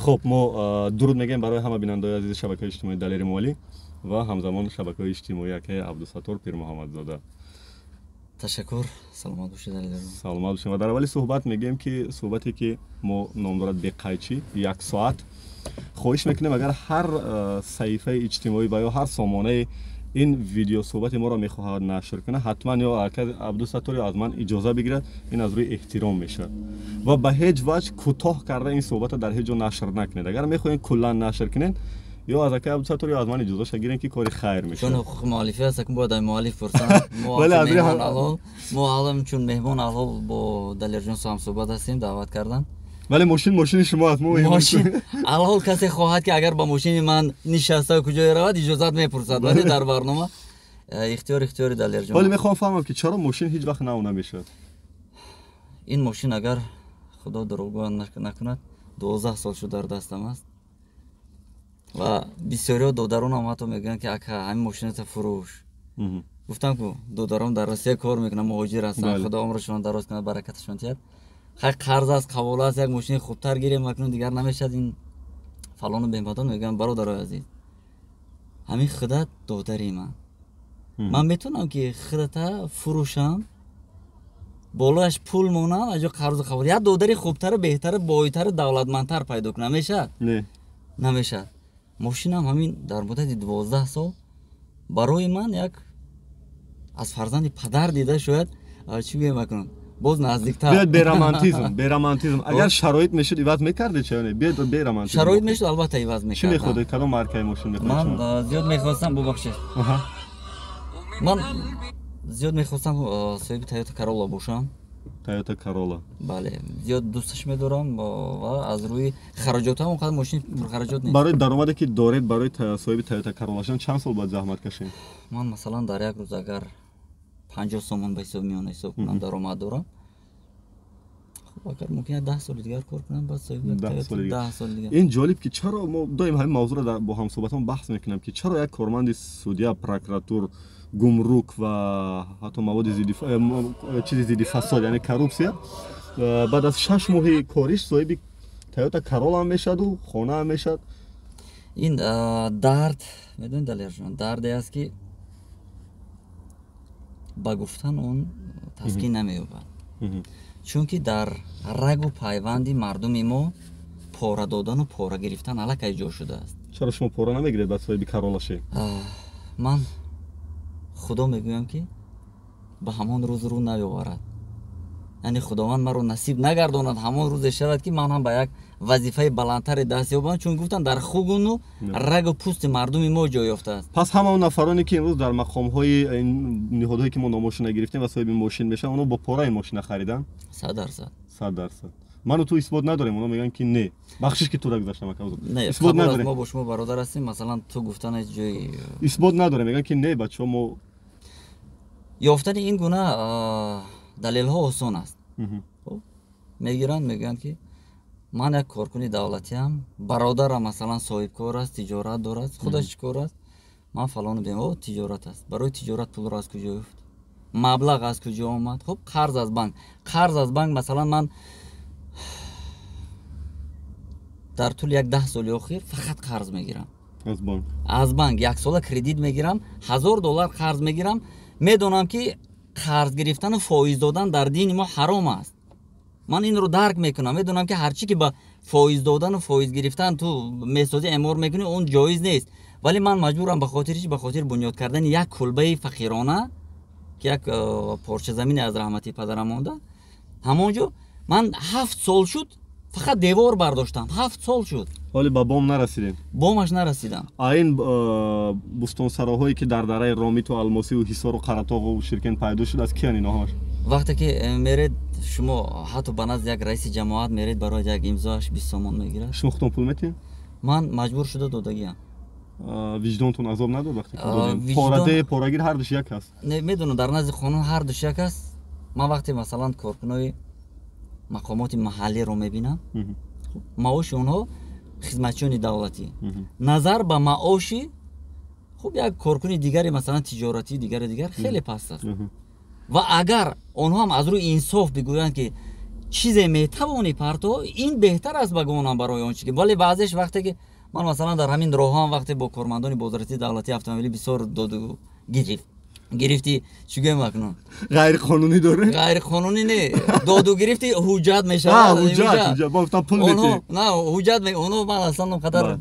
خب ما درود میگیم برای همه بینندگان عزیز شبکه اجتماعی دلیر مالی و همزمان شبکه اجتماعی که عبدالستار پیر محمدزاده. تشکر. سلامت باشید دلیر. سلامت باشید. و در اولی صحبت میگیم که صحبتی که ما نام دارد به قیچی 1 ساعت خواهش میکنیم اگر هر صحیفه اجتماعی و یا هر سامانه این ویدیو صحبت ما را میخواهد نشر کنه حتما یا عبدالستار از من اجازه بگیرد. این از روی احترام میشه و به هیچ وجه کوتاه کرده این صحبت در هیچ جا نشر نکنید. اگر میخواین کلا نشر کنین یا از عبدالستار یا از من اجازه شگیرین که کاری خیر میشه. چون حقوق مؤلفی هست که باید مؤلف پرسن. ما حالا چون مهمان اول با دلیر جان هم صحبت هستیم دعوت کردن. ولی ماشین شما است. ماشین الان کسی خواهد که اگر با ماشین من نشسته کجای رود اجازه میپرسد ولی در برنامه اختیار دلیر جان. ولی میخوام فهمم که چرا ماشین هیچ وقت نو نمیشه. این ماشین اگر خدا دروغگو نکند 12 سال شد در دستم است و بسیاری دودران هم حتی میگن که اکا همین ماشینت فروش. گفتم که دودران در روسیه کار میکنن مهاجر هستن. خدا عمرشون دراز کنه برکتشون تیاد. خیلی قرض است قبول است یک ماشین خوبتر گیریم مکنون دیگر نمیشد این فلان و بهمدان میگن برادر عزیز همین خودت دودری من میتونم که خودت فروشم بالاش پول مونم اجا قرض قبول یا دودری خوبتر بهتر بایتر دولتمندتر پیدا کنم نمیشه. نمیشه. ماشینم همین در مدت 12 سال برای من یک از فرزند پدر دیده شاید چی میگم باز نزدیکتر. بیاد به رمانتیزم. اگر شرایط میشد عوض میکردی چه نه؟ بیاد به رمانتیزم. شرایط میشد البته عوض میکردم. چی میخواد؟ کدام مارکه ماشین میخواد؟ من زیاد میخواستم ببخشید. من زیاد میخواستم صاحب تویوتا کارولا باشم. تویوتا کارولا. بله زیاد دوستش میدارم و از روی خراجاتم اونقدر ماشین پر خراجات نیست. برای درآمدی که دارید برای صاحب تویوتا کارولا شدن چند سال باید زحمت کشید؟ من مثلا در یک روز اگر 50 سومون به حساب میونه حساب کنم درآمد دارم. خب اگر ممکنه 10 سال دیگر کار کنم بعد صاحب 10 سال دیگر. این جالب که چرا ما دائم همین موضوع را با هم صحبتام بحث میکنم که چرا یک کارمند سودیه پروکراتور گمرک و حتی مواد ضد فساد یعنی کروپسیا بعد از 6 ماه کاریش صاحب تویوتا کارولا هم میشد و خانه هم میشد. این درد میدونید دلیر جان دردی است که با گفتن اون تسکین نمییابد. چون که در رگ و پیوندی مردم ما پاره دادن و پاره گرفتن الکی جا شده است. چرا شما پاره نمیگیرید بعد صاحب کارولا شید؟ من خدا میگویم که به همان روز رو نیاورد. یعنی خداوند مرا نصیب نگرداند همان روز شود که من هم به یک وظیفه بلندتر دست یابم چون گفتن در خوگون و رگ و پوست مردم ما جای یافته است. پس همون نفرانی که امروز در مقام‌های این نهادهایی که ما ناماشین گرفتیم و صاحب ماشین میشن اونو با پاره این ماشین خریدن 100%. منو تو اثبات نداریم. اونا میگن که نه بخشش که تو را گذاشتم نه اثبات نداریم. ما با شما برادر هستیم مثلا تو گفتن جای اثبات نداره میگن که نه بچه‌ها ما یافتن این گونه دلیل ها آسان است. خب میگن که من یک کارکنی دولتی ام برادرم مثلا صاحب کار است تجارت دارد خودش کار است من فلان بگم تجارت است برای تجارت پول را از کجا یافت مبلغ از کجا آمد. خب قرض از بانک مثلا من در طول یک 10 سال اخیر فقط قرض میگیرم از بانک 1 سال کردیت میگیرم $1000 قرض میگیرم. میدونم که قرض گرفتن و فایز دادن در دین ما حرام است. من این رو درک میکنم. میدونم که هرچی که با فایز دادن و فایز گرفتن تو میسازی امور میکنی اون جایز نیست ولی من مجبورم به خاطر بنیاد کردن یک کلبه فقیرانه که یک پارچه زمین از رحمتی پدرم مونده همونجا من 7 سال شد فقط دیوار برداشتم 7 سال شد ولی با بام نرسیدیم. بامش نرسیدم. این بستانسراهایی که در دره رامیت و الماسی و حصار و قرطاق و شرکن پیدا شد از کی ان اینها؟ وقتی که میرید شما حتی به نزد یک رئیس جماعت میرید برای یک امضاش 20 سومون میگیره. شما خودتون پول میتین؟ من مجبور شده دادگیم. وجدانتون عذاب نداد وقتی که دادین؟ پاره‌گیر هر دوش یک است. نه میدونم در نزد قانون هر دوش یک است. من وقتی مثلا کارکنای مقامات محلی رو میبینم معاش اونها خدمتچیان دولتی نظر به معاشی خب یک کارکنی دیگری مثلا تجارتی دیگر خیلی پست است و اگر اونها هم از روی انصاف بگویند که چیزی میتوانی پرتو این بهتر است بگویم برای اون چیزی ولی بعضیش وقتی که من مثلا در همین راهام وقتی با کارمندان بازرسی دولتی اتومبیلی بسیار دادو گرفتی چیگه مکنون غیر قانونی داره غیر قانونی نه دادو گرفتی حجت میشه حجت با پول میدی نه حجت می اونو من اصلا قدر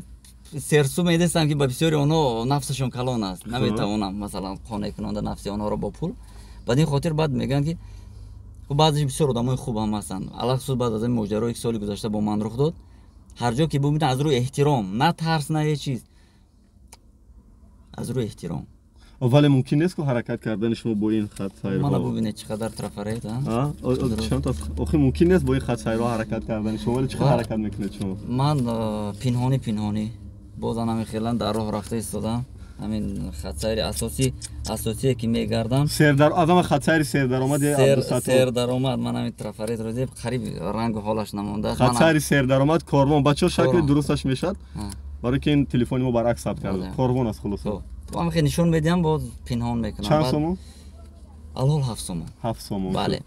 سرسو میدستم که با بسیاری اونو نفسشون کلان است نمیتونم مثلا خانه کننده نفسی اونها رو با پول بعد این خاطر بعد میگن که خب بعضی بسیار آدمای خوب هم هستن علاوه بعد از این ماجرا یک سالی گذشته با من رخ داد هر جا که ببینید از روی احترام نه ترس نه هیچ چیز از روی احترام ولی ممکن نیست که حرکت کردن شما با این خط سیرها من ببینید چقدر ترافریت ها چند تا آخه ممکن نیست با این خط سیرها حرکت کردن شما ولی چقدر حرکت میکنید شما من پنهانی بازم خیلی در راه رفته ایستادم همین خط سیر اساسی که میگردم آدم خط سیر سیر درآمد عبدالستار سیر درآمد من همین ترافریت رو دیدم قریب رنگ و حالش نمونده خط سیر سیر درآمد کاروان بچه شکل درستش میشد برای که این تلفن ما برعکس ثبت کرده کاروان است خلاص من خیلی نشون میدم باز پنهان میکنم چند سومون الان 7 سومون بله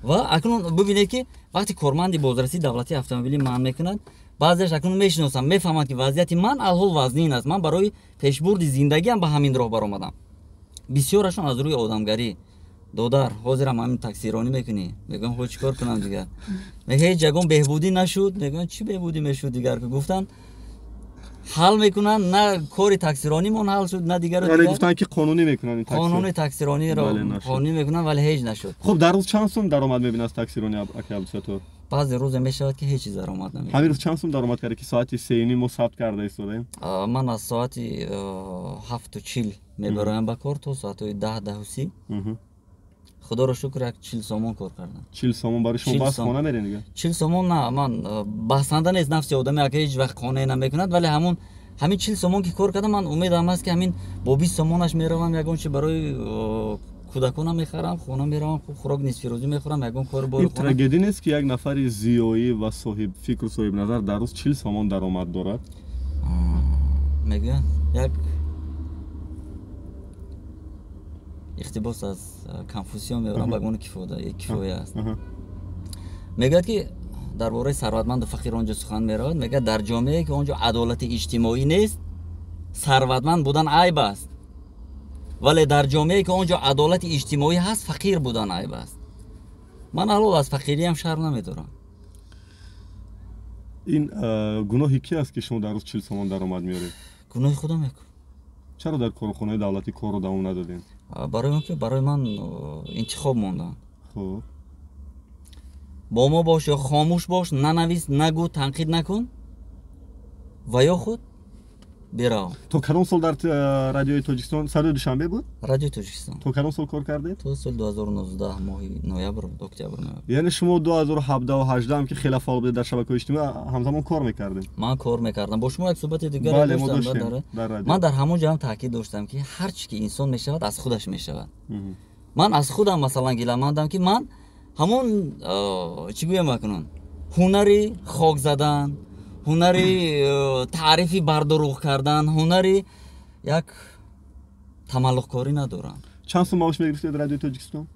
و اکنون ببینید که وقتی کارمند بازرسی دولتی اتومبیلی من میکنند بعضیش اکنون میشناسم میفهمند که وضعیت من الحال وزنین است من برای پیشبرد زندگی هم به همین راه برآمدم بسیارشون از روی آدمگری دادر حاضرم همین تاکسیرانی میکنی میگم خود چیکار کنم دیگه میگه هیچ جگون بهبودی نشد میگم چی بهبودی میشد دیگر که گفتن حل میکنن نه کاری تاکسیرانی مون حل شد نه دیگر ولی گفتن که قانونی میکنن این تاکسی قانون تاکسیرانی رو قانونی میکنن ولی هیچ نشد خب در روز چند سوم درآمد میبینه از تاکسیرانی عبدالستار بعضی روز میشود که هیچ چیز درآمد نمیاد همین روز چند سوم درآمد کرده که ساعتی 3:30 ما ثبت کرده ایستادیم من از ساعتی 7:40 میبرایم به کار تا ساعت 10:30 خدا رو شکر یک 40 سومون کار کردم 40 سومون برای شما بس خانه میرین دیگه 40 سومون نه من بسنده نیست نفس آدمی که هیچ وقت خانه نمیکند ولی همین 40 سومون که کار کردم من امیدم است که همین با 20 سومونش میروم یگون چی برای کودکانم میخرم خونه میروم خوراک نصف روزی میخورم یگون کار بار این تراژدی نیست که یک نفر زیایی و صاحب فکر و صاحب نظر در روز 40 سومون درآمد دارد میگن یک اقتباس از کنفوسیوس میبرم بگونه کفایه است میگه که درباره ثروتمند و فقیر آنجا سخن میرود میگه در جامعه که آنجا عدالت اجتماعی نیست ثروتمند بودن عیب است ولی در جامعه که آنجا عدالت اجتماعی هست فقیر بودن عیب است من الان از فقیری هم شرم نمیدارم این گناهی کی است که شما در روز 40 سومون درآمد میارید گناه خدا میکنم چرا در کارخانه دولتی کار رو دوام ندادین برای من انتخاب موندن خب با ما باش یا خاموش باش ننویس نگو تنقید نکن و یا خود برو تو کدام سال در رادیوی تاجیکستان سال دوشنبه بود رادیو تاجیکستان تو کدام سال کار کردید تو سال 2019 ماه نوامبر اکتبر یعنی شما 2017 و 18 هم که خیلی فعال بودید در شبکه‌های اجتماعی همزمان کار می‌کردید من کار می‌کردم با شما یک صحبت دیگه داشتم من در همون جا هم تاکید داشتم که هر چی که انسان میشود از خودش میشود من از خودم مثلا گیله‌مندم که من همون چی گویم میکنن هنری خاک زدن هنری تعریفی بردروغ کردن هنری یک تملق کاری ندارم چند سوم معاش میگرفتید رادیو تاجیکستان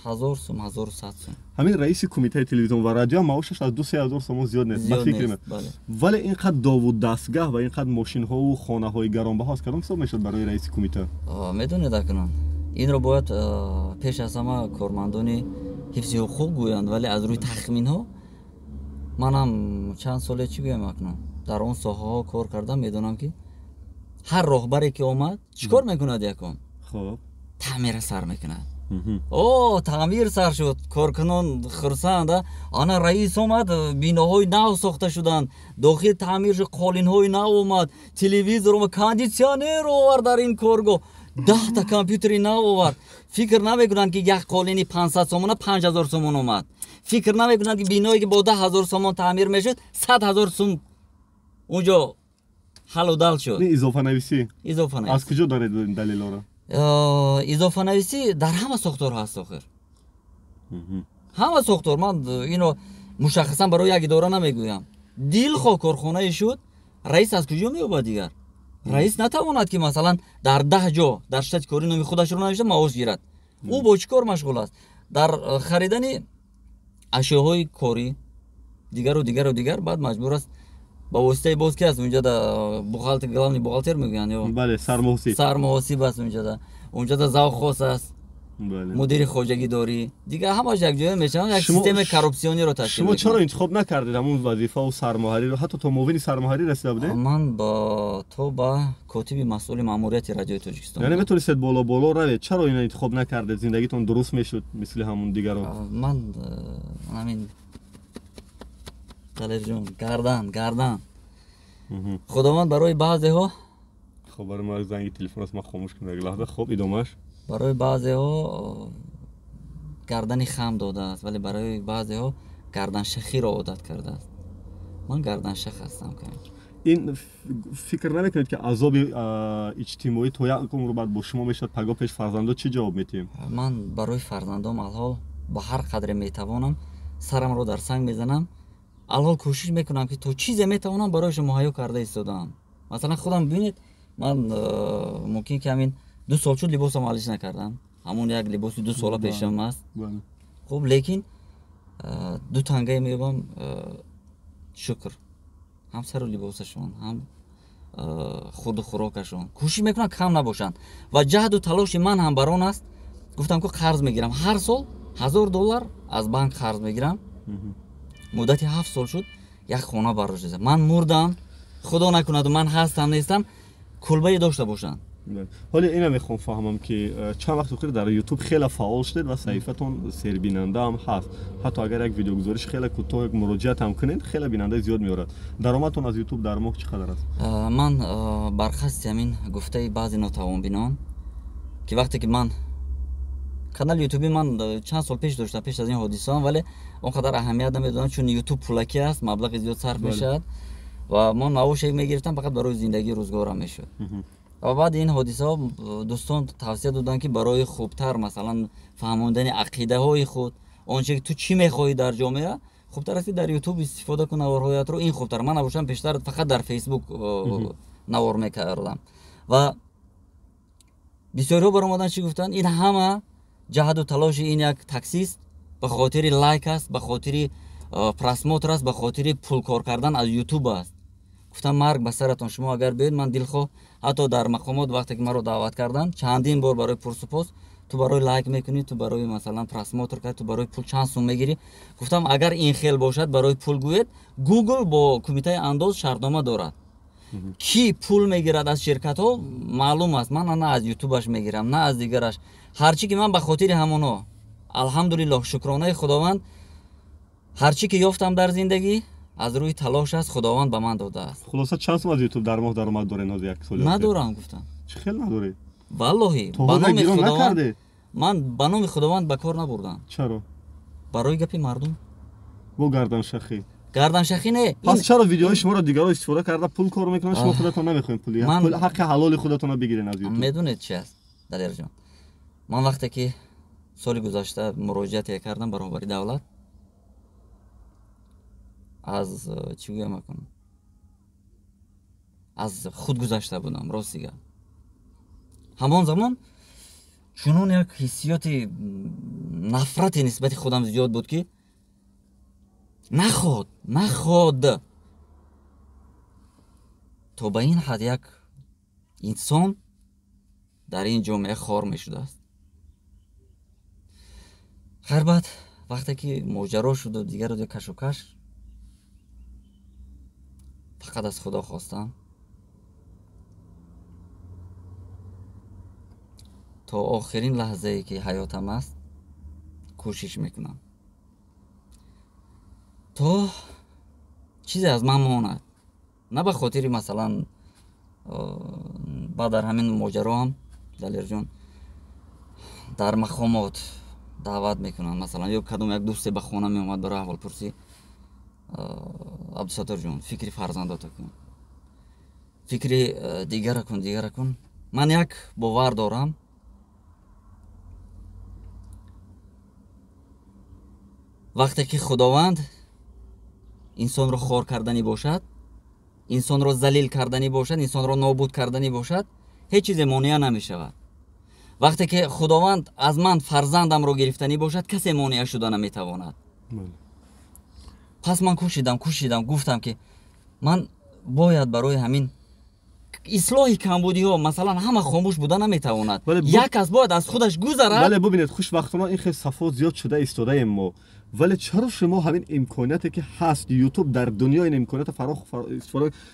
1000 سوم 1100 سوم همین رئیس کمیته تلویزیون و رادیو معاشش از 2-3000 سوم زیاد نیست من فکر می‌کنم ولی اینقدر داوود دستگاه و اینقدر ماشین ها و خانه های گرانبها است کدام حساب میشد برای رئیس کمیته میدونید اکنون این رو باید پیش از همه کارمندان حفظ حقوق گویند ولی از روی تخمین ها من هم چند ساله چی گویم اکنون در اون ساحه ها کار کردم میدونم که هر راهبری که اومد چیکار میکند یکم خب تعمیر سر میکند تعمیر سر شد کارکنان خرسند آنا رئیس اومد بیناهای نو ساخته شدن داخل تعمیر شد قالین‌های نو اومد تلویزیون و کاندیسیونر آورد در این کارگاه 10 تا کامپیوتری نو آورد فکر نمیکنند که یک قالینی 500 سومون 5000 سومون اومد فکر نمیکنند که بینایی که با 10000 سومون تعمیر میشد 100000 سوم اونجا حل و دل شد اضافه نویسی از کجا دارید دلیل را اضافه نویسی در همه ساختار هست آخر همه ساختار من اینو مشخصا برای یک اداره نمیگویم دیل کارخانه شد رئیس از کجا میوبد دیگر رئیس نتواند که مثلا در 10 جا در شرکت کاری نام خودش رو نوشته معاش گیرد او با چیکار مشغول است در خریدن ашёҳои корӣ дигару дигару дигар баъд маҷбур аст ба воситаи боз ки аст унҷода бухгалтер главный бухгалтер мегӯянд ё бале сармуҳосиб аст унҷода завхос аст мудири хоҷагидорӣ дигар ҳамаш якҷоя мешаванд як системаи коррупсиониро ташкил шумо чаро интихоб накардед ҳамун вазифаву сармуҳарриро ҳатто то муовини сармуҳаррӣ расида будед ман то ба котиби масъули маъмурияти радиои тоҷикистон яъне метонистед боло равед чаро ина интихоб накардед зиндагитон дуруст мешуд мисли ҳамун дигарон ман ҳамин талевизион гардан худованд барои баъзеҳо хоб барои ман занги телефон аст ман хомӯш кунам як лаҳза хоб идомааш барои баъзеҳо гардани хам додааст вале барои баъзеҳо гарданшахиро одат кардааст ман гарданшах ҳастам ин фикр намекунед ки азоби иҷтимоӣ то як умр баъд бо шумо мешавад паго пеш фарзандо чӣ ҷавоб метиҳем ман барои фарзандом алҳол ба ҳар қадре метавонам сарамро дар санг мезанам алҳол кӯшиш мекунам ки то чизе метавонам барояшон муҳайё карда истодаам масалан худам бибинед ман мумкин ки ҳамин 2 сол шуд либосам алиш накардам ҳамун як либоси 2 сола пешам аст хуб лекин 2 тангае меёбам шукр ҳам сару либосашон ҳам худу хӯрокашон кӯшиш мекунам кам набошанд ва ҷаҳду талоши ман ҳам бар он аст гуфтам ки қарз мегирам ҳар сол $1000 аз банк қарз мегирам муддати 7 сол шуд як хона бароҷезам ман мурдам худо накунаду ман ҳастам нестам кулбае дошта бошанд ҳоле ина мехоҳам фаҳмам ки чанд вақти охир дар ютуб хеле фаъол шудед ва саҳифатон сербинанда ҳам ҳаст ҳатто агар як видеогузориш хеле кӯтоҳ муроҷиат ҳам кунед хеле бинандаи зиёд меорад даромадтон аз ютуб дар моҳ чӣ қадар аст ман бархасти ҳамин гуфтаи баъзе нотавонбинон ки вақте ки ман канали ютуби ман чанд сол пеш доштам пеш аз ин ҳодисаам вале он қадар аҳамият намедодам чун ютуб пулакӣ аст маблағи зиёд сарф мешавад ва ман маошае мегирифтам фақат барои зиндагии рӯзгорам мешуд ва баъди ин ҳодисаҳо дӯстон тавсия доданд ки барои хубтар масалан фаҳмондани ақидаҳои худ он чизе ки ту чӣ мехоҳӣ дар ҷомеа хубтар аст ки дар ютуб истифода кун наворҳоятро ин хубтар ман набошам пештар фақат дар фейсбук навор мекардам ва бисёриҳо баромаданд чӣ гуфтанд ин ҳама ҷаҳду талоши ин як таксист ба хотири лайк аст ба хотири просмотр аст ба хотири пулкор кардан аз ютуб аст гуфтам марг ба саратон шумо агар биёед ман дилхоҳ ҳатто дар мақомот вақте ки маро даъват карданд чандин бор барои пурсупос ту барои лайк мекунӣ ту барои масалан просмотр кард ту барои пул чанд сум мегирӣ гуфтам агар ин хел бошад барои пул гӯед гугл бо кумитаи андоз шартнома дорад ки пул мегирад аз ширкатҳо маълум аст ман на аз ютубаш мегирам на аз дигараш ҳарчӣ ки ман ба хотири ҳамоно алҳамдулиллоҳ шукронаи худованд ҳарчӣ ки ёфтам дар зиндагӣ аз рӯи талош аст худованд ба ман додааст хулоса чанд сум аз ютуб дар моҳ даромад доред ҳозир як сол надорам гуфтам чӣ хел надоред валлоҳи ба номи худованд ман ба номи худованд ба кор набурдам чаро барои гапи мардум бо гарданшахӣ не пас чаро видеоҳои шуморо дигарон истифода карда пул кор мекунанд шумо худатон намехоҳед пули ҳаққи ҳалоли худатонро бигирен аз ютуб медонед чӣ аст далерҷон ман вақте ки соли гузашта муроҷиате кардам баробари давлат аз чӣ гӯям акунам аз худ гузашта будам ростига ҳамон замон чунон як ҳиссиёти нафрати нисбати худам зиёд буд ки наход то ба ин ҳад як инсон дар ин ҷомеа хор мешудааст хайр баъд вақте ки моҷаро шуду дигару кашокаш фақат аз худо хостам то охирин лаҳзае ки ҳаётам аст кӯшиш мекунам то чизе аз ман монад на ба хотири масалан ба дар ҳамин моҷаро ҳам далерҷон дар мақомот даъват мекунанд масалан ё кадом як дӯсте ба хона меомад барои аҳволпурсӣ абдусаттор ҷон фикри фарзандота кун фикри дигара кун ман як бовар дорам вақте ки худованд инсонро хор карданӣ бошад инсонро залил карданӣ бошад инсонро нобуд карданӣ бошад ҳеҷ чизе монеа намешавад вақте ки худованд аз ман фарзандамро гирифтанӣ бошад касе монеа шуда наметавонад پس من کوشیدم گفتم که من باید برای همین اصلاح کمبودی ها مثلا همه خاموش بودن نمیتواند، یک کس باید از خودش گذره. ولی ببینید خوشبختانه این خیلی صفحات زیاد شده ایستاده ایم ما، ولی چرا شما همین امکاناتی که هست یوتیوب در دنیا این امکانات فراخ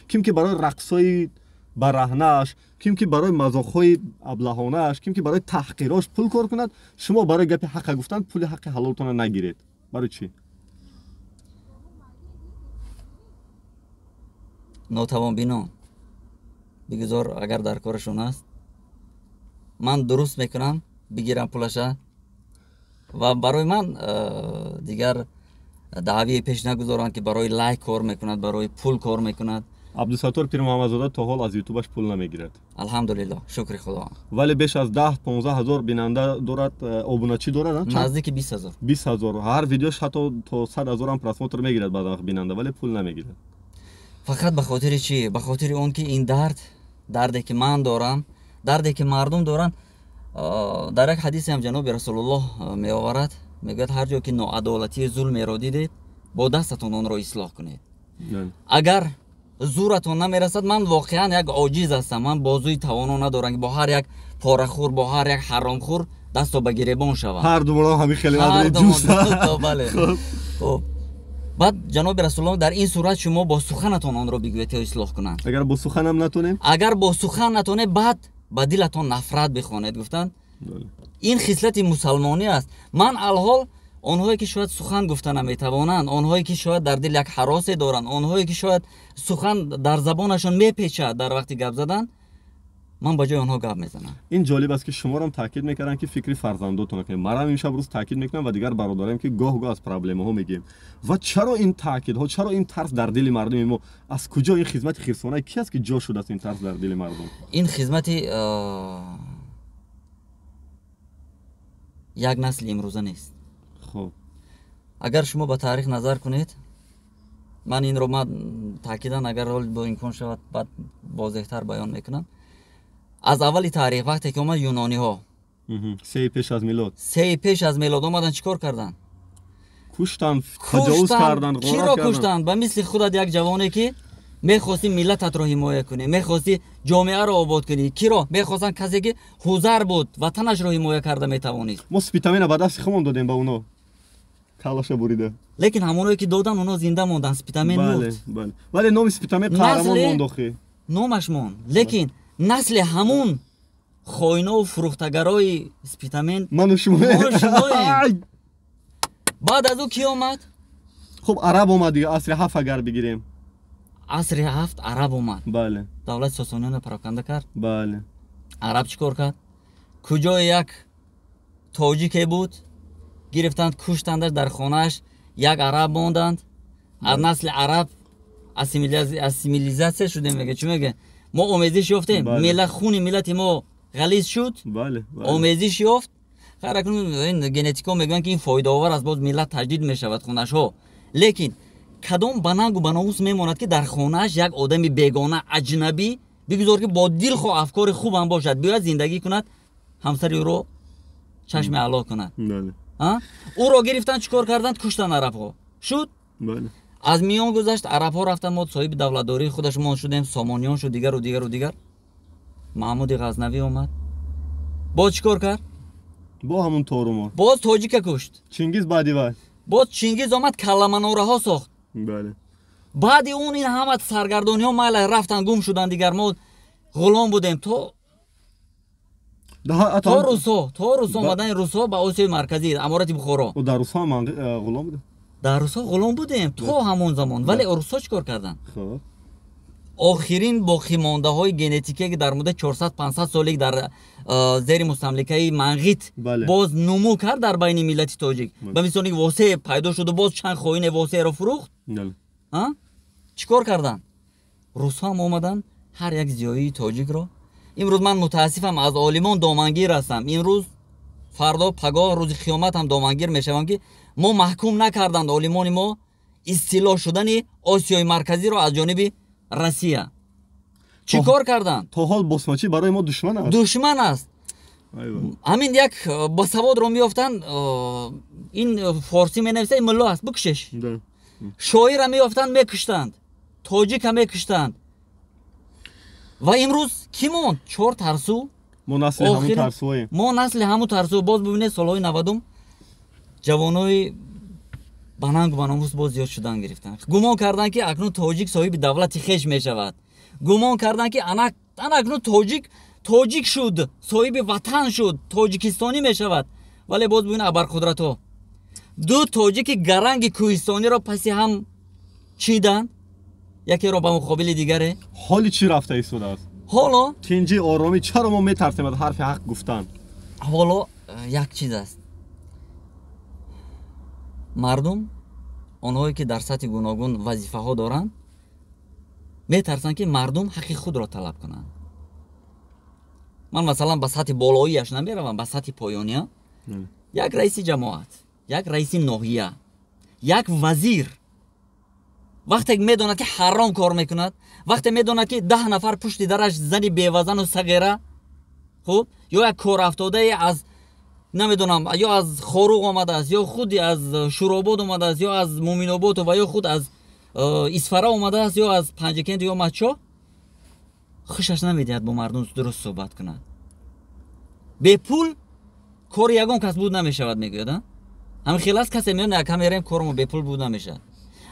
کیم که برای رقصای برهنه‌اش، کیم که برای مزاح‌های ابلهانه‌اش، کیم که برای تحقیراش پول کار کند، شما برای گپ حق گفتن پول حق حلالتون نگیرید. برای چی؟ ناتوان بینان بگذار اگر در کارشون است من درست میکنم بگیرم پولشه و برای من دیگر دعوی پیش نگذارن که برای لایک کار میکند، برای پول کار میکند. عبدالستار پیر محمدزاده تا حال از یوتیوبش پول نمیگیرد. الحمدلله شکر خدا. ولی بیش از 10-15 هزار بیننده دارد، ابونچی دارد. نزدیک 20,000. 20,000. هر ویدیوش حتی تا 100,000 هم پراسموتر میگیرد بعد بیننده، ولی پول نمیگیرد. فقط به خاطر چی؟ به خاطر اون که این دردی که من دارم، دردی که مردم دارن. در یک حدیث هم جناب رسول الله می آورد، میگه هر جا که ناعدالتی ظلم را دیدید با دستتون اون را اصلاح کنید. اگر زورتون نمیرسد، من واقعا یک عاجز هستم، من بازوی توانو ندارم که با هر یک پارخور، با هر یک حرامخور دستو به گریبان شوم. هر دومون همین خیلی نداره جوست. بله. خب بعد جناب رسول الله در این صورت شما با سخنتون آن را بگویید تا اصلاح کنند. اگر با سخن هم نتونیم، اگر با سخن نتونه بعد با دلتون نفرت بخوانید. گفتن این خصلت مسلمانی است. من الحال آنهایی که شاید سخن گفتن نمیتوانند، آنهایی که شاید در دل یک هراس دارند، آنهایی که شاید سخن در زبانشون میپیچد در وقت گپ زدن، من با جای آنها گپ میزنم. این جالب است که شما هم تاکید میکردن که فکری فرزنداتون کنید. ما هم امشب روز تاکید میکنم و دیگر برادرام که گاه از پرابلم ها میگیم. و چرا این تاکید ها، چرا این ترس در دل مردم ما؟ از کجا این خدمت خیرسانه کی است که جا شده است این ترس در دل مردم؟ این خدمت یک نسل امروزه نیست. خب اگر شما به تاریخ نظر کنید، من این رو تاکیدا اگر با امکان شود بعد واضح‌تر بیان میکنم. از اولی تاریخ وقتی که اومد یونانی ها 3 پیش از میلاد، 3 پیش از میلاد اومدن چیکار کردن؟ کشتن، تجاوز کردن، کی را کشتن؟ به مثل خودت یک جوانی که میخواستی ملتت را حمایت کنی، میخواستی جامعه را آباد کنی، کی را میخواستن؟ کسی که حضر بود وطنش را حمایت کرده میتوانید. ما سپیتامین به دست خودمون دادیم به اونا، کلاشه بریده. لیکن همونایی که دادن اونا زنده موندن، سپیتامین بله بله. ولی نام سپیتامین قهرمان موند آخه. نامش موند. لیکن نسل همون خوینا و فروختگرای سپیتامین من شما بعد از او کی اومد؟ خب عرب اومد دیگه. عصر 7 اگر بگیریم، عصر 7 عرب اومد. بله. دولت ساسانیان پراکنده کرد. بله. عرب چیکار کرد؟ کجا یک تاجیک بود گرفتند کشتندش، در خانهش یک عرب موندند. از نسل عرب اسیمیلیزاسیون شده. میگه چی میگه؟ ما آمیزش یافتیم. ملت خون ملت ما غلیظ شد. بله. آمیزش یافت. خیر اکنون این ژنتیکا میگن که این فایده آور از باز ملت تجدید میشود خونش ها. لیکن کدام بنانگ و بناموس میماند که در خونهش یک آدم بیگانه اجنبی بگذار که با دل خو افکار خوب هم باشد بیاید زندگی کند، همسر او رو چشم علا کند. بله. او را گرفتن چیکار کردند؟ کشتن عرب ها. شد. بله. از میان گذشت، عرب ها رفتن، ما صاحب دولتداری خودشون شدیم، سامانیان شد، دیگر و دیگر و دیگر. محمود غزنوی اومد، با چیکار کرد؟ با همون تورما باز تاجیک کشت. چنگیز بعدی باز چنگیز آمد کلمنوره ها ساخت. بله. بعد اون این همه سرگردانی ها مال رفتن گم شدن. دیگر ما غلام بودیم تو روسا اومدن. روسا با آسیای مرکزی امارت بخارا و در روسا هم غلام بودیم. در روسا غلام بودیم تو همون زمان. ولی روسا چیکار کردن؟ خب آخرین باقی مانده های ژنتیکی که در مدت 400-500 سالی در زیر مستملکه منغیت باز نمو کرد در بین ملت تاجیک. به مثل اینکه واسه پیدا شد و باز چند خاین واسه را فروخت. چیکار کردن؟ روسا هم اومدن هر یک زیایی تاجیک را. امروز من متاسفم از عالمان دامنگیر هستم. امروز فردا پگاه روز قیامت هم دامنگیر میشوم که ما محکوم نکردند عالمان ما اصطلاح شدن آسیای مرکزی را از جانب روسیه. چیکار کردند؟ تا حال بسماچی برای ما دشمن است. دشمن است. ҳамин як басаводро меёфтанд. Ин форсӣ менависа, ин мулло аст, бикушеш. Шоира меёфтанд, мекуштанд. Тоҷика мекуштанд. Ва имрӯз ки монд? 4 тарсу. мо насли ҳамун тарсуоем. Мо насли ҳамун тарсу. Боз бибинед солҳои 90 ҷавонои банангу баномус боз зиёд шудан гирифтанд. Гумон карданд ки акнун тоҷик соҳиби давлати хеш мешавад. Гумон карданд ки анакнун тоҷик шуд, соҳиби ватан шуд, тоҷикистонӣ мешавад. Вале боз бибинед абарқудратҳо ду тоҷики гаранги кӯҳистониро паси ҳам чиданд. Якеро ба муқобили дигаре. ҳоли чӣ рафта истодааст? ҳоло тинҷи оромӣ чаро мо метарсем аз ҳарфи ҳақ гуфтан? ҳоло як чиз аст. мардум онҳое ки дар сатҳи гуногун вазифаҳо доранд метарсанд ки мардум ҳаққи худро талаб кунанд. ман масалан ба сатҳи болоияш намеравам, ба сатҳи поёния. Як раиси ҷамоат, як раиси ноҳия, як вазир вақте медонад ки ҳаром кор мекунад, вақте медонад ки 10 нафар пушти дараш зани бевазану сағира, хуб, ё як корафтодае аз намедонам, ё аз хоруғ омадааст, ё худи аз шуробод омадааст, ё аз муминобод ва ё худ аз исфара омадааст, ё аз панҷакент ё мачо, хушаш намедиҳад бо мардум дуруст суҳбат кунад. Бепул кори ягон кас буд намешавад мегӯяд. ҳамин хел аст касе меёна як камерем кормо бепул буд намешавад.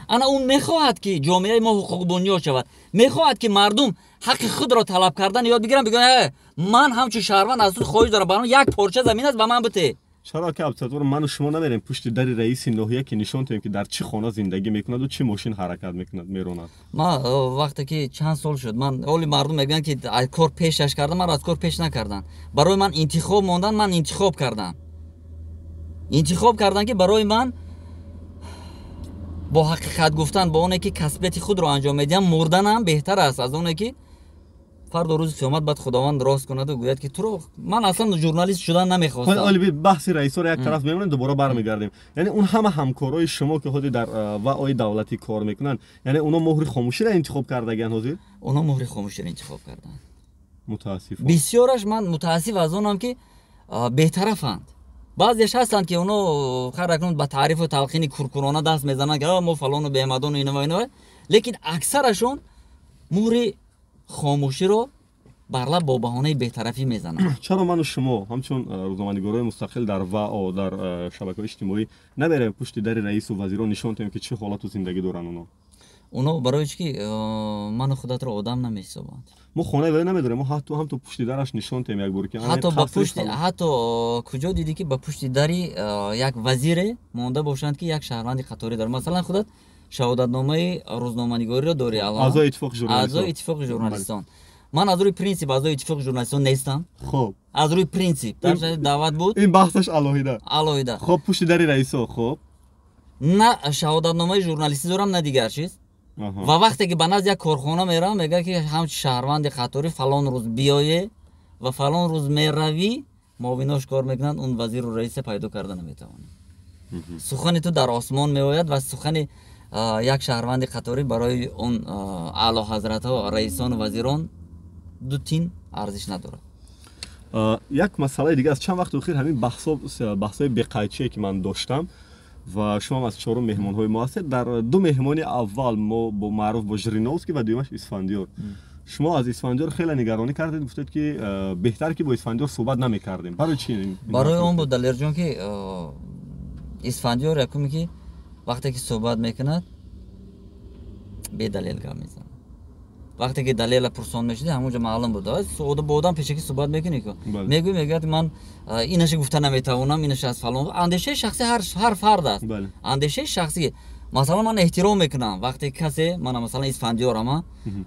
ана он мехоҳад ки ҷомеаи мо ҳуқуқбунёд шавад, мехоҳад ки мардум ҳаққи худро талаб кардан ёд бигиранд, бигӯянд ман ҳамчун шаҳрванд аз туд хоҳиш дорам, барои як порча замин аст ба ман бите. чаро ки абсатур ману шумо намерем пушти дари раиси ноҳия ки нишон диҳем ки дар чӣ хона зиндагӣ мекунаду чӣ мошин ҳаракат мекунад меронад? ман вақте ки чанд сол шуд, ман оли мардум мегӯянд ки аз кор пешаш кардам, маро аз кор пеш накардан. Барои ман интихоб мондан, ман интихоб кардам. Интихоб кардан ки барои ман бо ҳақиқат гуфтан, бо оне ки касбияти худро анҷом медиҳам, мурданам беҳтар аст аз оне ки фарду рӯзи қиёмат баъд худованд рост кунаду гӯяд ки туро ман аслан журналист шудан намехостам. оли баҳси раисоро як тараф мемонем, дубора бармегардем. Яъне он ҳама ҳамкорои шумо ки ҳозир дар ваъои давлатӣ кор мекунанд, яъне онҳо моҳри хомӯширо интихоб кардагиянд ҳозир? Онҳо моҳри хомӯширо интихоб карданд. Мутаассиф. Бисёраш ман мутаассиф аз онам ки беҳтарафанд. баъзеаш ҳастанд ки онҳо хар акнун ба таърифу талқини куркурона даст мезананд ки мо фалону беҳмадону инова инова, лекин аксарашон моҳри хомӯширо бар лаб бо баҳонаи бетарафӣ мезананд. чаро ману шумо ҳамчун рӯзноманигорои мустақил дар вао дар шабакаҳои иҷтимоӣ намерем пушти дари раису вазирон нишон диҳем ки чӣ ҳолату зиндагӣ доранд онҳо? онҳо барои чӣ ки ману худатро одам намеҳисобанд. мо хонаи вай намедорем, мо ҳамто пушти дараш нишон диҳем як бор ки ҳатто куҷо дидӣ ки ба пушти дари як вазире монда бошанд ки як шаҳрванди қаторӣ дорад. Масалан худат шаҳодатномаи рӯзноманигориро дорӣ алон. аъзои иттифоқи журналистон. ман аз рӯи принсип аъзои иттифоқи журналистон нестам. хоб аз рӯи принсип дар даъват буд. ин баҳсаш алоҳида. хоб пушти дари раисо хоб на шаҳодатномаи журналистӣ дорам, на дигар чиз. ва вақте ки ба назди як корхона меравам, мега ки ҳамчи шаҳрванди қаторӣ фалон рӯз биёе ва фалон рӯз меравӣ, муовинош кор мекунанд, он вазиру раисе пайдо карда наметавонӣ. сухани ту дар осмон меояд ва сухани як шаҳрванди қаторӣ барои он аълоҳазратҳо, раисону вазирон ду тин арзиш надорад. як масъалаи дига аз чанд вақти охир ҳамин баҳсҳои беқайчие ки ман доштам ва шумо аз чорум меҳмонҳои мо ҳастед. дар ду меҳмони аввал мо бо маъруф бо Жириновский ва дуюмаш Исфандиёр. шумо аз Исфандиёр хеле нигаронӣ кардед, гуфтед ки беҳтар ки бо Исфандиёр суҳбат намекардем. барои чӣ? барои он буд далерҷон ки Исфандиёр якуме ки вақте ки суҳбат мекунад бедалел гап мезанад. вақте ки далела пурсон мешуди ҳамунҷо маълум буд. бо одам пешакӣ суҳбат мекунӣ ку мегӯй мегӯяд ман инаше гуфта наметавонам, инаше аз фалон. андешаи шахсӣ ҳар фард аст. андешаи шахсӣ. масалан ман эҳтиром мекунам вақте касе, ман масалан Исфандиёрама,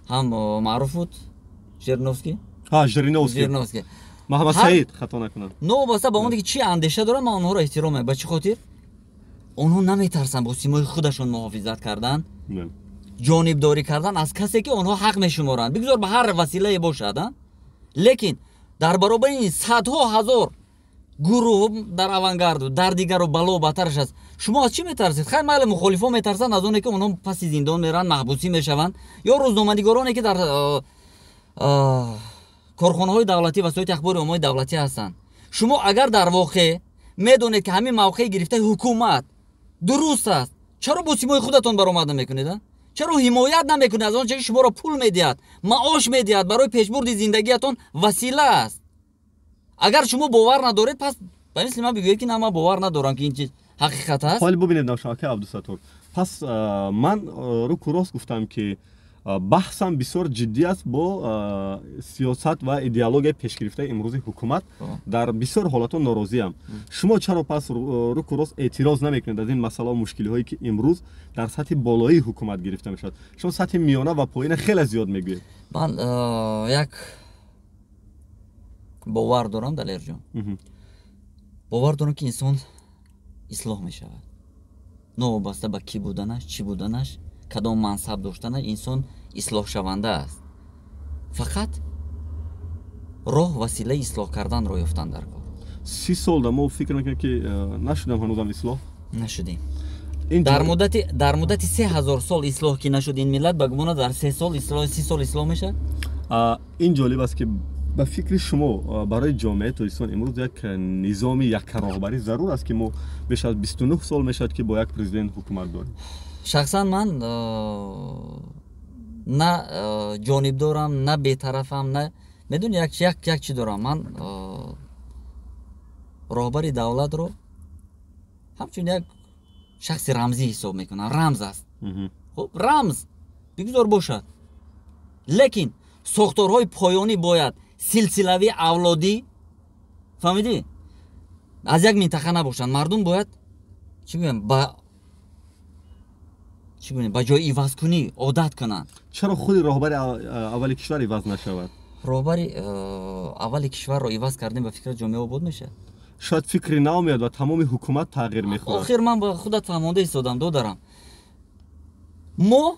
ҳам маъруф буд Жириновский. Жириновский. Маҳаммад Саид хато накунам. новобаста ба он ки чӣ андеша дорам, ман онҳоро эҳтиром мекунам. ба чӣ хотир? онҳо наметарсанд бо симои худашон муҳофизат кардан, ҷонибдорӣ кардан аз касе ки онҳо ҳақ мешуморанд. бигзор ба ҳар василае бошад. лекин дар баробари садҳо ҳазор гурӯҳ дар авангарду, дар дигару бало баттараш аст. шумо аз чӣ метарсед? хайр майли мухолифон метарсанд аз оне ки онҳо паси зиндон мераванд, маҳбусӣ мешаванд, ё рӯзноманигороне ки дар корхонаҳои давлатӣ ва соити ахбори оммои давлатӣ ҳастанд. шумо агар дар воқеъ медонед ки ҳамин мавқеъи гирифтаи ҳукумат дуруст аст, чаро бо симои худатон баромада мекунед? чаро ҳимоят намекунед аз он чизе ки шуморо пул медиҳад, маош медиҳад, барои пешбурди зиндагиатон васила аст? агар шумо бовар надоред, пас ба мисли ман бигӯед ки на ман бовар надорам ки ин чиз ҳақиқат аст. ҳоли бубинед навшавака Абдусаттор, пас ман руку рост гуфтам ки баҳсам бисёр ҷиддӣ аст бо сиёсат ва идеологияи пешгирифтаи имрӯзи ҳукумат. Дар бисёр ҳолатҳо норозиам. Шумо чаро пас руку рост эътироз намекунед аз ин масъала ва мушкилиҳое ки имрӯз дар сатҳи болоии ҳукумат гирифта мешавад? Шумо сатҳи миёна ва поина хеле зиёд мегӯед. ман як бовар дорам Далерҷон. бовар дорам ки инсон ислоҳ мешавад. новобаста ба кӣ буданаш, чӣ буданаш, кадом мансаб доштанаш, инсон ислоҳшаванда аст. фақат роҳ василаи ислоҳ карданро ёфтан дар кор. 30 сол дар мо фикр мекунем ки нашудам ҳанӯзам ислоҳ? Нашудем. дар муддати 3000 сол ислоҳ ки нашуд ин миллат, ба гумона дар 30 сол ислоҳ мешавад? ин ҷолиб аст ки ба фикри шумо барои ҷомеаи тоҷикистон имрӯз як низоми яккароҳбарӣ зарур аст ки мо беш аз 29 сол мешавад ки бо як президент ҳукумат дорем? шахсан ман на ҷонибдорам, на бетарафам, на медони як чӣ дорам. ман роҳбари давлатро ҳамчун як шахси рамзӣ ҳисоб мекунам. рамз аст. хуб, рамз бигузор бошад, лекин сохторҳои поёнӣ бояд силсилави авлодӣ, фаҳмидӣ, аз як минтақа набошанд. мардум бояд чӣ гӯям ба ҷои ивазкунӣ одат кунанд. чаро худи роҳбари аввали кишвар иваз нашавад? роҳбари аввали кишварро иваз кардем ба фикри ҷомеа обод мешавад? шояд фикри нав меяд ва тамоми ҳукумат тағйир мехӯрад. охир ман ба худат фаҳмонда истодам додарам. мо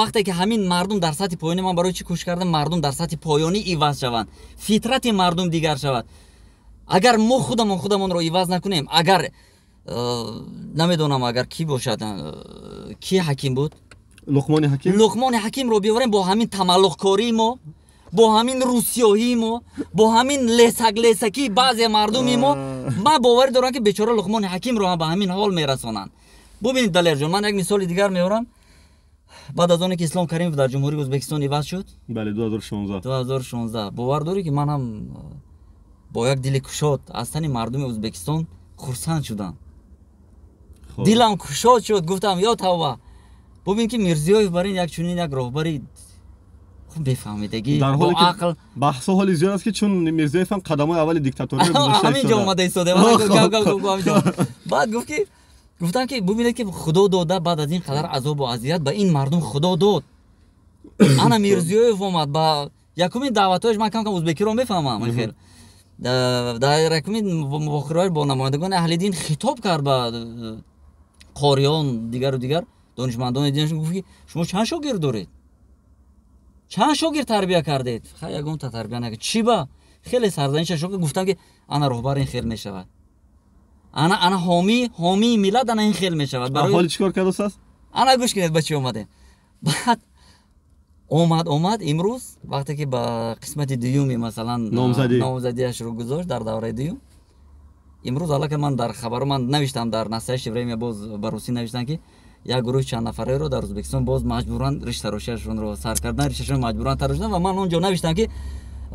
вақте ки ҳамин мардум дар сатҳи поёнӣ, ман барои чӣ кӯшиш кардам мардум дар сатҳи поёнӣ иваз шаванд, фитрати мардум дигар шавад. агар мо худамонро иваз накунем, агар намедонам агар кӣ бошад, ки ҳаким буд, луқмони ҳакимро биёрем бо ҳамин тамаллуқкории мо, бо ҳамин рӯсиёҳии мо, бо ҳамин лесакии баъзе мардуми мо, ман боварӣ дорам ки бечора луқмони ҳакимро ҳам ба ҳамин ҳол мерасонанд. бубинед Далерҷон, ман як мисоли дигар меорам. баъд аз оне ки Ислом Каримов дар ҷумҳурии Ӯзбекистон иваз шуд, бале 2016, бовар дорӣ ки ман ҳам бо як дили кушод аз тани мардуми Ӯзбекистон хурсанд шудам. дилам кушод шуд, гуфтам ё тавба, бубин ки Мирзиёев бар ин як чунин як роҳбари бефаҳмидагӣ бо ақл. баҳсо ҳоли зиёд аст ки чун Мирзиёев ҳам қадамои аввали диктатория гузошта ҳамин ҷо омада истода. баъд гуфтам ки бубинед ки худо дода, баъд аз ин қадар азобу азият ба ин мардум худо дод. ана Мирзиёев омад ба якумин даъватҳояш, ман кам ӯзбекиро мефаҳмам, хел дар якумин мувохираҳояш бо намояндагони аҳли дин хитоб кард ба қориён дигару дигар донишмандони динашон, гуфт ки шумо чанд шогирд доред, чанд шогирд тарбия кардед? ягонта тарбия накард. чӣ ба? хеле сарзанишаш шуд. гуфтам ки ана роҳбар ин хел мешавад, ана ҳомии миллат ана ин хел мешавад. ҳоли чӣ кор кардааст? ана гӯш кунед ба чӣ омадем. баъд омад имрӯз вақте ки ба қисмати дуюми масалан номзадиашро гузошт дар давраи дуюм. имрӯз аллакай ман дар хабару ман навиштам дар настоящее время, боз ба русӣ навиштам ки як гурӯҳи чанд нафареро дар Ӯзбекистон боз маҷбуран риштарошиашонро сар кардан, ришташон маҷбуран тарошидан ва ман он ҷо навиштам ки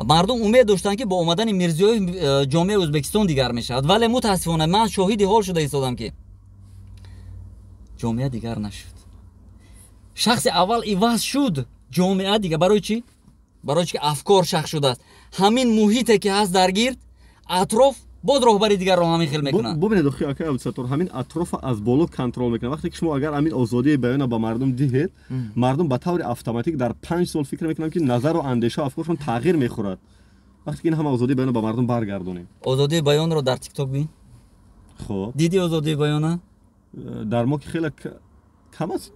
мардум умед доштанд ки бо омадани Мирзиёев ҷомеаи Ӯзбекистон дигар мешавад, вале мутаассифона ман шоҳиди ҳол шуда истодам ки ҷомеа дигар нашуд. шахси аввал иваз шуд, ҷомеа дигар. барои чӣ? барои чӣ ки афкор шах шудааст. ҳамин муҳите ки ҳаст дар гирд атроф боз роҳбари дигарро ҳамин хел мекунанд. бубинед охи ака Абдусаттор, ҳамин атрофа аз боло контрол мекунад. вақте ки шумо агар ҳамин озодии баёна ба мардум диҳед, мардум ба таври автоматик дар 5 сол фикр мекунад ки назару андеша афкоршон тағйир мехӯрад. вақте ки ин ҳама озодии баёна ба мардум баргардонем. озодии баёнро дар тикток бин. хоб диди озодии баёна дар мо ки хеле кам аст.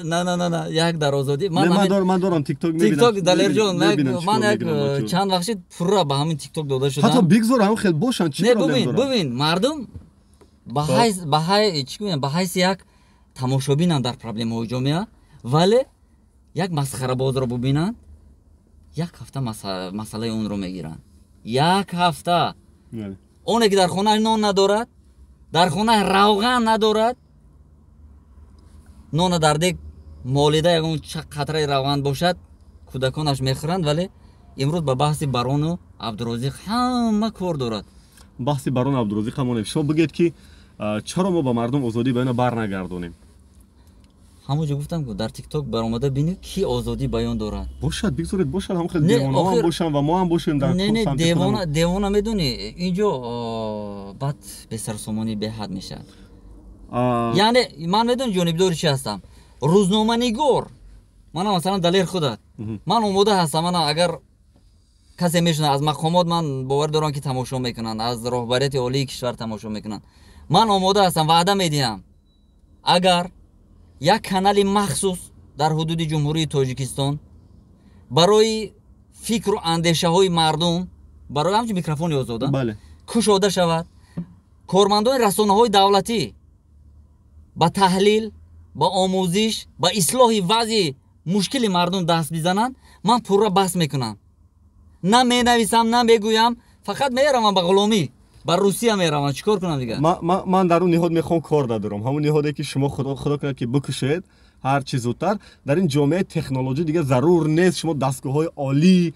на як дар озодӣ ман дорам тикток мебинам. тикток Далерҷон, ман як чанд вақти пурра ба ҳамин тикток дода шудам. ҳатто бигзор ҳам хел бошанд. чӣ не бубин мардум ба ҳайси як тамошобинанд дар проблемаҳои ҷомеа, вале як масхарабозро бубинанд, як ҳафта масъалаи онро мегиранд. یک هفته بله. اونه که در خونه نان ندارد، در خونه روغن ندارد، نان در دیگ مالیده یکون قطره روغن باشد کودکانش میخورند. ولی امروز به بحث بارون و عبدالرزاق همه کار دارد. بحث بارون عبدالرزاق همونه. شما بگید که چرا ما به مردم آزادی بیان برنگردونیم؟ همونجا گفتم که در تیک تاک برآمده بینید کی آزادی بیان دارد. باشد بگذارید باشد، هم خیلی دیوانه هم باشن و ما هم باشیم در نه دیوانه میدونی اینجا بعد به سرسامانی به حد میشد. یعنی من میدونی جانب داری چی هستم، روزنامه نگار. من مثلا دلیر خودت من اومده هستم، من اگر کسی میشنه از مقامات من باور دارم که تماشا میکنن، از رهبریت عالی کشور تماشا میکنن، من اومده هستم وعده میدیم اگر یک کانال مخصوص در حدود جمهوری تاجیکستان برای فکر و اندیشه های مردم برای همچین میکروفون آزاده بله کشاده شود، کارمندان رسانه های دولتی با تحلیل، با آموزش، با اصلاح وضع مشکل مردم دست بزنند، من پورا بحث میکنم. نه می نویسم نه میگویم، فقط میروم به غلامی بر روسیه میروم. چیکار کنم دیگه؟ من در اون نهاد میخوام کار دارم، همون نهادی که شما خدا کنه که بکشید هر چیز زودتر. در این جامعه تکنولوژی دیگه ضرور نیست شما دستگاه‌های عالی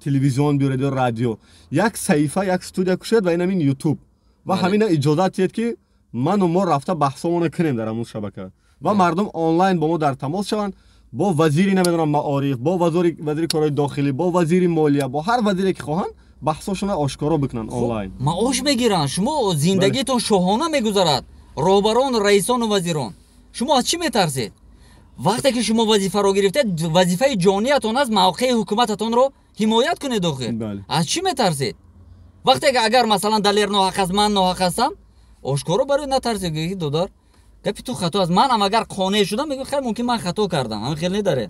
تلویزیون بیارید یا رادیو، یک صحیفه یک استودیو کشید و این یوتیوب و همین اجازه دید که من و ما رفته بحثمون کنیم در همون شبکه و مردم آنلاین با ما در تماس شوند، با وزیری نمیدونم معارف، با وزیر کارهای داخلی، با وزیر مالیه، با هر وزیری که خواهند بحثاشون آشکارا بکنن آنلاین. معاش میگیرن. شما زندگیتون شاهانه میگذرد. رهبران، رئیسان و وزیران، شما از چی میترسید؟ وقتی که شما وظیفه رو گرفتید، وظیفه جانیتون از موقع حکومتتون رو حمایت کنید داخل. از چی میترسید؟ وقتی که اگر مثلا دلیر ناحق است، من ناحق هستم، آشکارا برای نترسید. دودار گپی تو خطا است. من هم اگر قانع شدم میگم خیر ممکن من خطا کردم، همین خیلی نداره.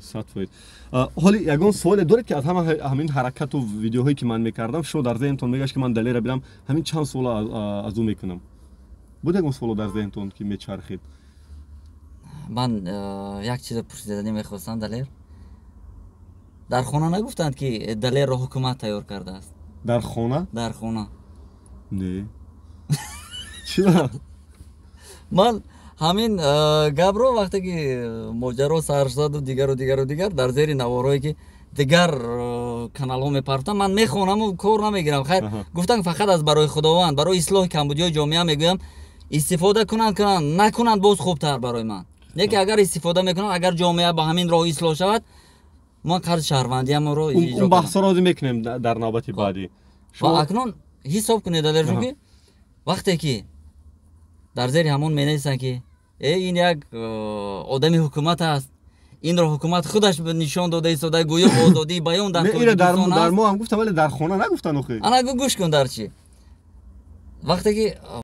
حالی یگان سوال داره که از همین حرکت و ویدیوهایی که من میکردم شما در ذهنتون میگه که من دلیر بیدم، همین چند سال از اون میکنم بود یگان سوال در ذهنتون که میچرخید؟ من یک چیز پرسیدنی میخواستم. دلیر در خانه نگفتند که دلیر رو حکومت تیار کرده است؟ در خانه؟ در خانه نه. چرا؟ من همین گپ رو وقتی که ماجرا سر شد و دیگر در زیر نوارایی که دیگر کانال ها میپرفتم من میخونم و کار نمیگیرم. خیر گفتن فقط از برای خداوند، برای اصلاح کمبودی جامعه میگویم استفاده کنند نکنند باز خوبتر برای من. یکی اگر استفاده میکنن، اگر جامعه با همین راه اصلاح شود، ما قرض شهروندی هم رو اجرا کنیم. اون بحث رو میکنیم در نوبت بعدی. شما اکنون حساب کنید دلیر جون که وقتی که در زیر همون مینویسن که این یک آدمی حکومت است، این رو حکومت خودش به نشان داده ایستاده گویا آزادی بیان در تاجیکستان در ما هم گفتم ولی در خانه نگفتن. انا گوش کن در چی وقتی که